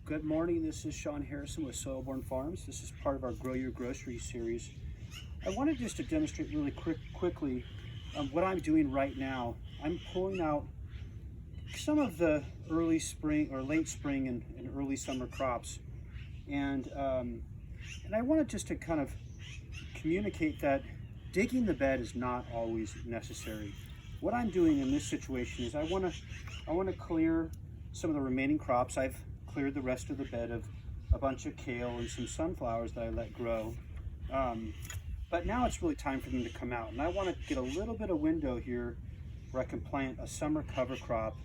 Good morning, this is Sean Harrison with Soilborn Farms. This is part of our Grow Your Groceries series. I wanted just to demonstrate really quickly what I'm doing right now. I'm pulling out some of the early spring or late spring and early summer crops. And I wanted just to kind of communicate that digging the bed is not always necessary. What I'm doing in this situation is I want to clear some of the remaining crops. I've cleared the rest of the bed of a bunch of kale and some sunflowers that I let grow. But now it's really time for them to come out. And I want to get a little bit of window here where I can plant a summer cover crop.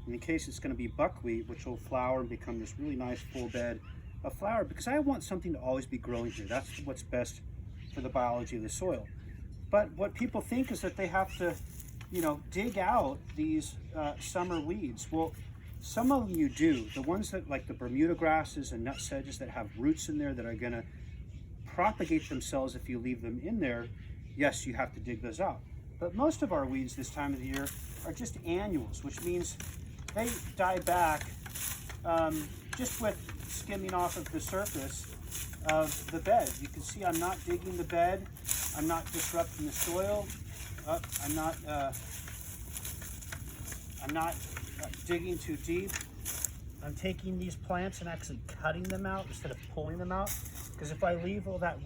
In the case it's going to be buckwheat, which will flower and become this really nice full bed of flower, because I want something to always be growing here. That's what's best for the biology of the soil. But what people think is that they have to, dig out these summer weeds. Well, some of them you do. The ones that, like the Bermuda grasses and nut sedges that have roots in there that are going to propagate themselves if you leave them in there, yes, you have to dig those out. But most of our weeds this time of the year are just annuals, which means they die back just with skimming off of the surface of the bed. You can see I'm not digging the bed. I'm not disrupting the soil. I'm not digging too deep. I'm taking these plants and actually cutting them out instead of pulling them out, because if I leave all that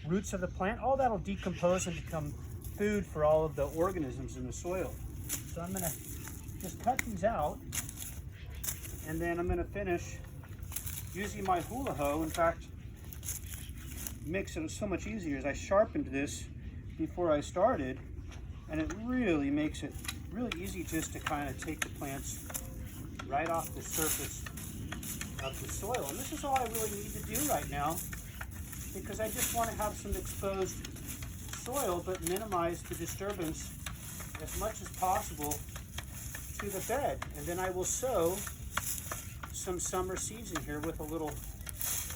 roots of the plant, all that'll decompose and become food for all of the organisms in the soil. So I'm gonna just cut these out, and then I'm gonna finish using my hula hoe. In fact, makes it so much easier as I sharpened this before I started, and it really makes it really easy just to kind of take the plants right off the surface of the soil. And this is all I really need to do right now, because I just want to have some exposed soil but minimize the disturbance as much as possible to the bed. And then I will sow some summer seeds in here with a little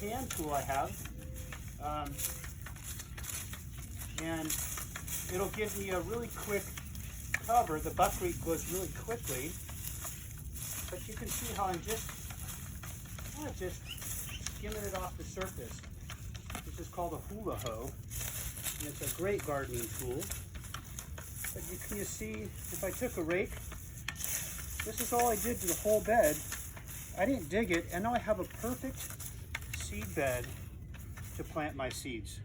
hand tool I have. And it'll give me a really quick cover. The buckwheat grows really quickly, but you can see how I'm just skimming it off the surface. This is called a hula hoe, and it's a great gardening tool. But you see, if I took a rake, this is all I did to the whole bed. I didn't dig it, and now I have a perfect seed bed to plant my seeds.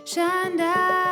Shine down.